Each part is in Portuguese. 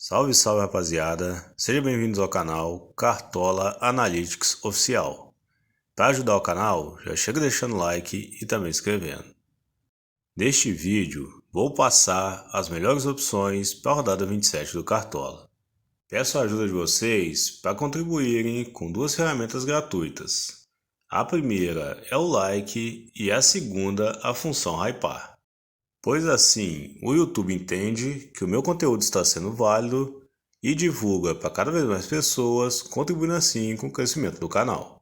Salve, salve rapaziada, sejam bem-vindos ao canal Cartola Analytics Oficial. Para ajudar o canal, já chega deixando like e também se inscrevendo. Neste vídeo, vou passar as melhores opções para a rodada 27 do Cartola. Peço a ajuda de vocês para contribuírem com duas ferramentas gratuitas. A primeira é o like e a segunda a função hypar. Pois assim, o YouTube entende que o meu conteúdo está sendo válido e divulga para cada vez mais pessoas, contribuindo assim com o crescimento do canal.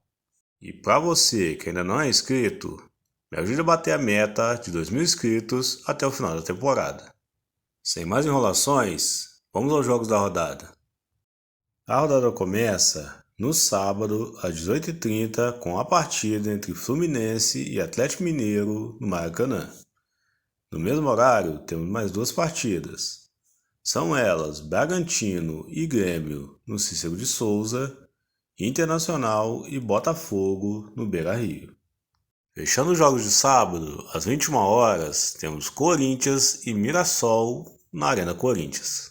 E para você que ainda não é inscrito, me ajude a bater a meta de 2.000 inscritos até o final da temporada. Sem mais enrolações, vamos aos jogos da rodada. A rodada começa no sábado às 18h30 com a partida entre Fluminense e Atlético Mineiro no Maracanã. No mesmo horário, temos mais duas partidas. São elas Bragantino e Grêmio no Cícero de Souza, Internacional e Botafogo no Beira-Rio. Fechando os jogos de sábado, às 21 horas, temos Corinthians e Mirassol na Arena Corinthians.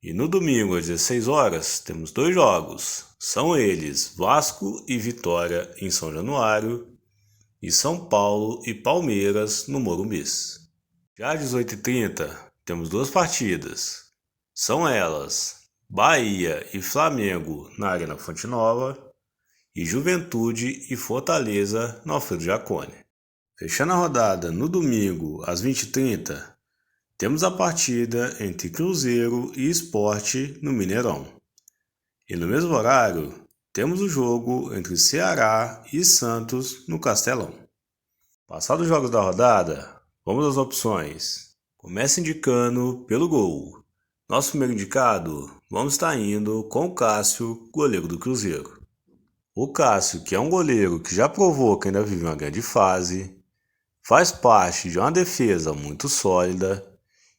E no domingo, às 16 horas, temos dois jogos. São eles Vasco e Vitória em São Januário e São Paulo e Palmeiras no Morumbis. Já às 18h30, temos duas partidas. São elas Bahia e Flamengo na Arena Fonte Nova e Juventude e Fortaleza no Alfredo Jaconi. Fechando a rodada no domingo às 20h30, temos a partida entre Cruzeiro e Sport no Mineirão. E no mesmo horário, temos o jogo entre Ceará e Santos no Castelão. Passados os jogos da rodada, vamos às opções. Comece indicando pelo gol. Nosso primeiro indicado, vamos estar indo com o Cássio, goleiro do Cruzeiro. O Cássio, que é um goleiro que já provou que ainda vive uma grande fase, faz parte de uma defesa muito sólida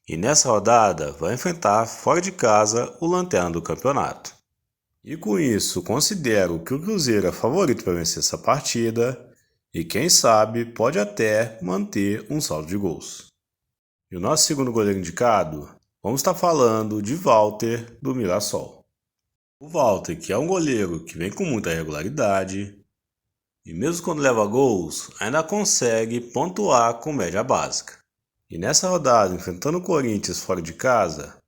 e nessa rodada vai enfrentar fora de casa o lanterna do campeonato. E com isso, considero que o Cruzeiro é favorito para vencer essa partida e quem sabe pode até manter um saldo de gols. E o nosso segundo goleiro indicado, vamos estar falando de Walter do Mirassol. O Walter, que é um goleiro que vem com muita regularidade e mesmo quando leva gols, ainda consegue pontuar com média básica. E nessa rodada, enfrentando o Corinthians fora de casa,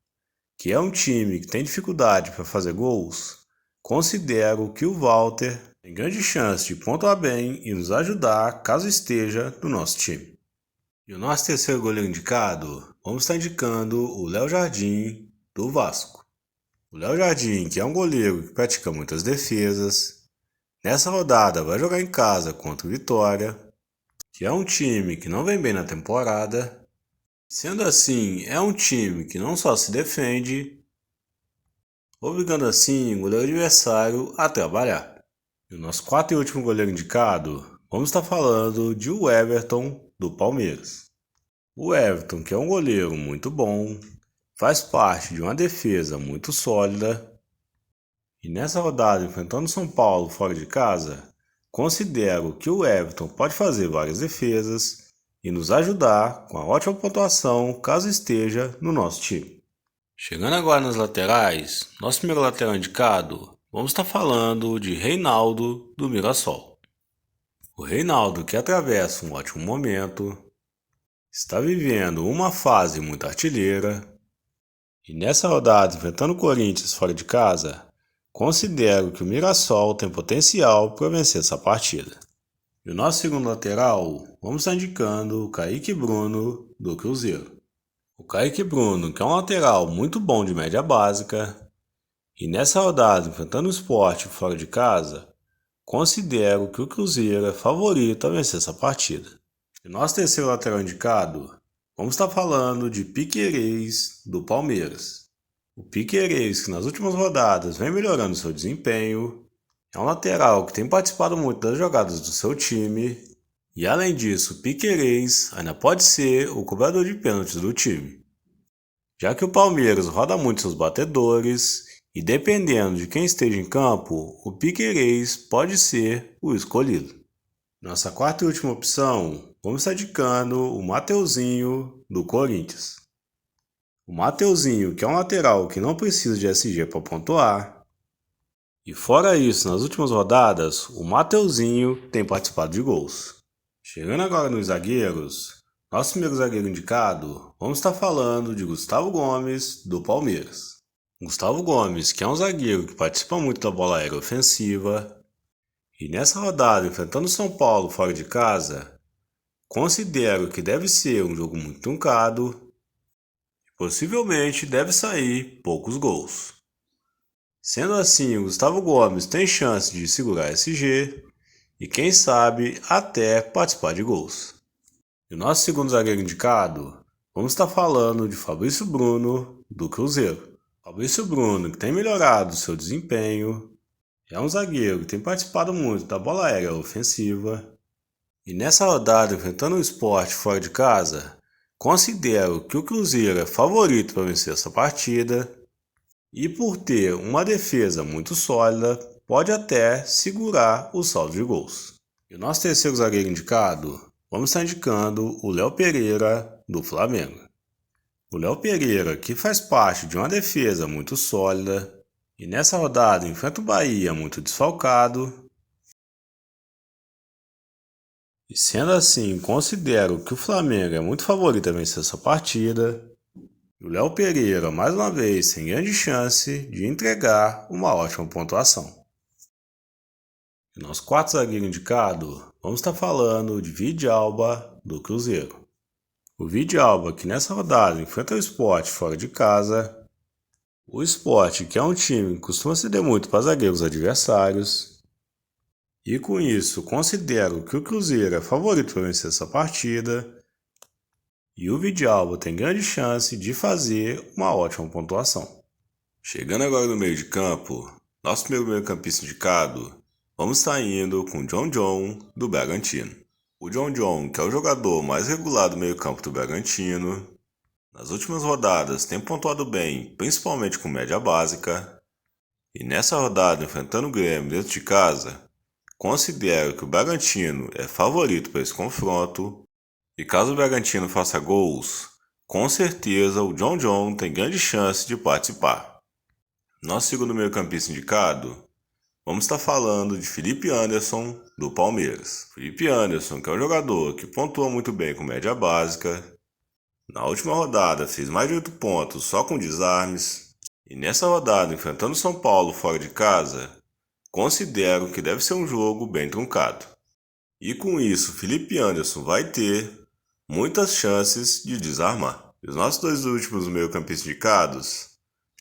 que é um time que tem dificuldade para fazer gols, considero que o Walter tem grande chance de pontuar bem e nos ajudar caso esteja no nosso time. E o nosso terceiro goleiro indicado, vamos estar indicando o Léo Jardim do Vasco. O Léo Jardim, que é um goleiro que pratica muitas defesas, nessa rodada vai jogar em casa contra o Vitória, que é um time que não vem bem na temporada. Sendo assim, é um time que não só se defende, obrigando assim o goleiro adversário a trabalhar. E o nosso quarto e último goleiro indicado, vamos estar falando de o Everton do Palmeiras. O Everton, que é um goleiro muito bom, faz parte de uma defesa muito sólida e nessa rodada enfrentando São Paulo fora de casa, considero que o Everton pode fazer várias defesas e nos ajudar com a ótima pontuação caso esteja no nosso time. Chegando agora nas laterais, nosso primeiro lateral indicado, vamos estar falando de Reinaldo do Mirassol. O Reinaldo, que atravessa um ótimo momento, está vivendo uma fase muito artilheira e nessa rodada, enfrentando o Corinthians fora de casa, considero que o Mirassol tem potencial para vencer essa partida. E o nosso segundo lateral, vamos estar indicando o Kaique Bruno do Cruzeiro. O Kaique Bruno, que é um lateral muito bom de média básica, e nessa rodada, enfrentando o Sport fora de casa, considero que o Cruzeiro é favorito a vencer essa partida. E nosso terceiro lateral indicado, vamos estar falando de Piquerez do Palmeiras. O Piquerez, que nas últimas rodadas vem melhorando seu desempenho, é um lateral que tem participado muito das jogadas do seu time, e além disso, o Piquerez ainda pode ser o cobrador de pênaltis do time. Já que o Palmeiras roda muito seus batedores, e dependendo de quem esteja em campo, o Piquerez pode ser o escolhido. Nossa quarta e última opção, vamos estar indicando o Mateuzinho do Corinthians. o Mateuzinho, que é um lateral que não precisa de SG para pontuar. E fora isso, nas últimas rodadas, o Mateuzinho tem participado de gols. Chegando agora nos zagueiros, nosso primeiro zagueiro indicado, vamos estar falando de Gustavo Gomes, do Palmeiras. Gustavo Gomes, que é um zagueiro que participa muito da bola aérea ofensiva, e nessa rodada, enfrentando o São Paulo fora de casa, considero que deve ser um jogo muito truncado e possivelmente deve sair poucos gols. Sendo assim, o Gustavo Gomes tem chance de segurar SG e quem sabe até participar de gols. E o nosso segundo zagueiro indicado, vamos estar falando de Fabrício Bruno, do Cruzeiro. Fabrício Bruno, que tem melhorado seu desempenho, é um zagueiro que tem participado muito da bola aérea ofensiva. E nessa rodada, enfrentando o Sport fora de casa, considero que o Cruzeiro é favorito para vencer essa partida. E por ter uma defesa muito sólida, pode até segurar o saldo de gols. E o nosso terceiro zagueiro indicado, vamos estar indicando o Léo Pereira, do Flamengo. O Léo Pereira, que faz parte de uma defesa muito sólida, e nessa rodada enfrenta o Bahia muito desfalcado. E sendo assim, considero que o Flamengo é muito favorito a vencer essa partida. E o Léo Pereira, mais uma vez, tem grande chance de entregar uma ótima pontuação. E nosso quarto zagueiro indicado, vamos estar falando de Vidalba, do Cruzeiro. O Vidalba, que nessa rodada enfrenta o Sport fora de casa. O Sport, que é um time que costuma ceder muito para zagueiros adversários. E com isso, considero que o Cruzeiro é favorito para vencer essa partida. E o Vidalba tem grande chance de fazer uma ótima pontuação. Chegando agora no meio de campo, nosso primeiro meio-campista indicado, vamos estar indo com o John, do Bragantino. O John, que é o jogador mais regular do meio-campo do Bragantino, nas últimas rodadas tem pontuado bem, principalmente com média básica, e nessa rodada, enfrentando o Grêmio dentro de casa, considero que o Bragantino é favorito para esse confronto. E caso o Bragantino faça gols, com certeza o John tem grande chance de participar. Nosso segundo meio-campista indicado, vamos estar falando de Felipe Anderson, do Palmeiras. Felipe Anderson, que é um jogador que pontua muito bem com média básica. Na última rodada fez mais de 8 pontos só com desarmes. E nessa rodada, enfrentando o São Paulo fora de casa, considero que deve ser um jogo bem truncado. E com isso, Felipe Anderson vai ter muitas chances de desarmar. E os nossos dois últimos meio-campistas indicados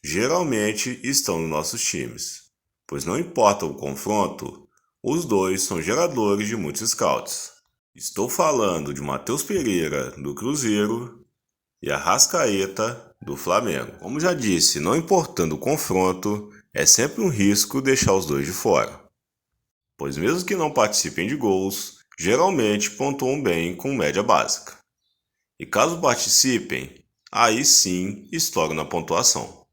geralmente estão nos nossos times, pois não importa o confronto, os dois são geradores de muitos scouts. Estou falando de Matheus Pereira, do Cruzeiro, e Arrascaeta, do Flamengo. Como já disse, não importando o confronto, é sempre um risco deixar os dois de fora, pois mesmo que não participem de gols, geralmente pontuam bem com média básica. E caso participem, aí sim estouram na pontuação.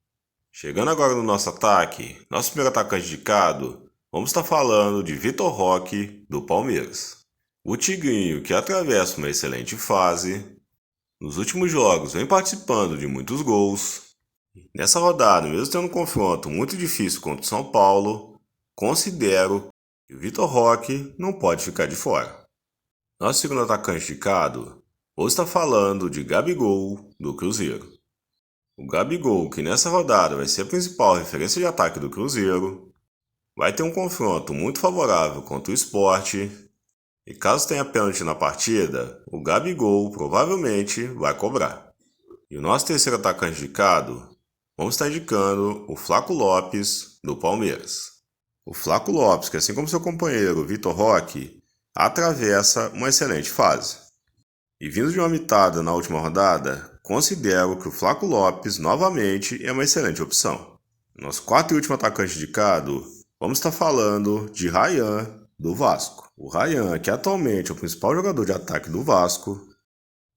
Chegando agora no nosso ataque, nosso primeiro atacante indicado, vamos estar falando de Vitor Roque, do Palmeiras. O Tigrinho, que atravessa uma excelente fase, nos últimos jogos vem participando de muitos gols. Nessa rodada, mesmo tendo um confronto muito difícil contra o São Paulo, considero que o Vitor Roque não pode ficar de fora. Nosso segundo atacante indicado, vou estar falando de Gabigol, do Cruzeiro. O Gabigol, que nessa rodada vai ser a principal referência de ataque do Cruzeiro, vai ter um confronto muito favorável contra o Sport, e caso tenha pênalti na partida, o Gabigol provavelmente vai cobrar. E o nosso terceiro atacante indicado, vamos estar indicando o Flaco Lopes, do Palmeiras. O Flaco Lopes, que assim como seu companheiro Vitor Roque, atravessa uma excelente fase. E vindo de uma mitada na última rodada, considero que o Flaco Lopes novamente é uma excelente opção. Nosso quarto e último atacante indicado, vamos estar falando de Ryan, do Vasco. O Ryan, que atualmente é o principal jogador de ataque do Vasco,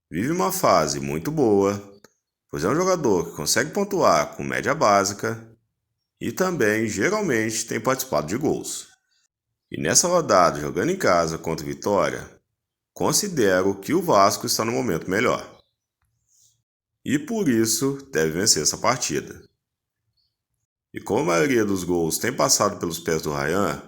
vive uma fase muito boa, pois é um jogador que consegue pontuar com média básica e também geralmente tem participado de gols. E nessa rodada, jogando em casa contra o Vitória, considero que o Vasco está no momento melhor. e por isso deve vencer essa partida. E como a maioria dos gols tem passado pelos pés do Ryan,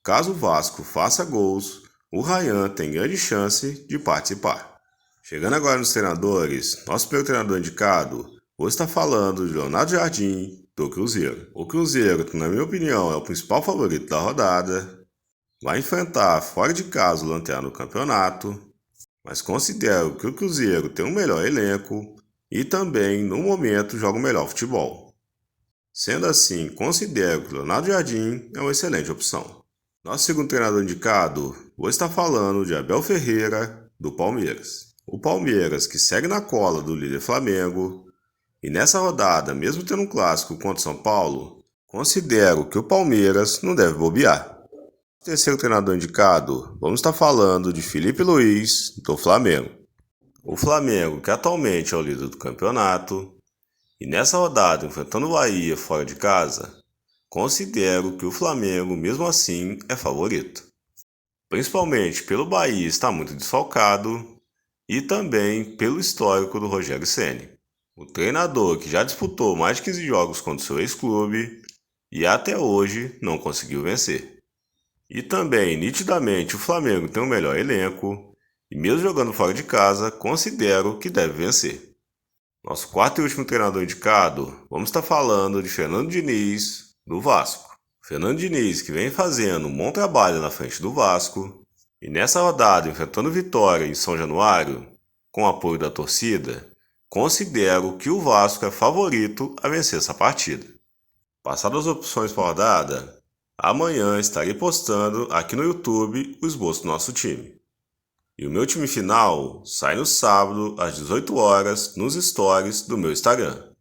caso o Vasco faça gols, o Ryan tem grande chance de participar. Chegando agora nos treinadores, nosso primeiro treinador indicado hoje está falando de Leonardo Jardim, do Cruzeiro. O Cruzeiro, que na minha opinião é o principal favorito da rodada, vai enfrentar fora de casa o Lanterna no campeonato, mas considero que o Cruzeiro tem um melhor elenco e também, no momento, joga o melhor futebol. Sendo assim, considero que Leonardo Jardim é uma excelente opção. Nosso segundo treinador indicado hoje está falando de Abel Ferreira, do Palmeiras. O Palmeiras, que segue na cola do líder Flamengo, e nessa rodada, mesmo tendo um clássico contra o São Paulo, considero que o Palmeiras não deve bobear. O terceiro treinador indicado, vamos estar falando de Felipe Luiz, do Flamengo. O Flamengo, que atualmente é o líder do campeonato, e nessa rodada, enfrentando o Bahia fora de casa, considero que o Flamengo, mesmo assim, é favorito. Principalmente pelo Bahia estar muito desfalcado e também pelo histórico do Rogério Ceni, o treinador que já disputou mais de 15 jogos contra o seu ex-clube e até hoje não conseguiu vencer. E também, nitidamente, o Flamengo tem o melhor elenco e mesmo jogando fora de casa, considero que deve vencer. Nosso quarto e último treinador indicado, vamos estar falando de Fernando Diniz, do Vasco. Fernando Diniz, que vem fazendo um bom trabalho na frente do Vasco, e nessa rodada, enfrentando Vitória em São Januário, com o apoio da torcida, considero que o Vasco é favorito a vencer essa partida. Passadas as opções para a rodada, amanhã estarei postando aqui no YouTube o esboço do nosso time. E o meu time final sai no sábado às 18 horas nos stories do meu Instagram,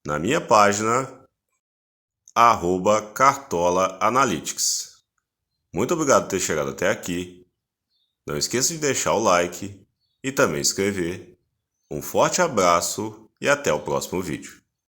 na minha página @cartolaanalytics. Muito obrigado por ter chegado até aqui. Não esqueça de deixar o like e também inscrever. Um forte abraço e até o próximo vídeo.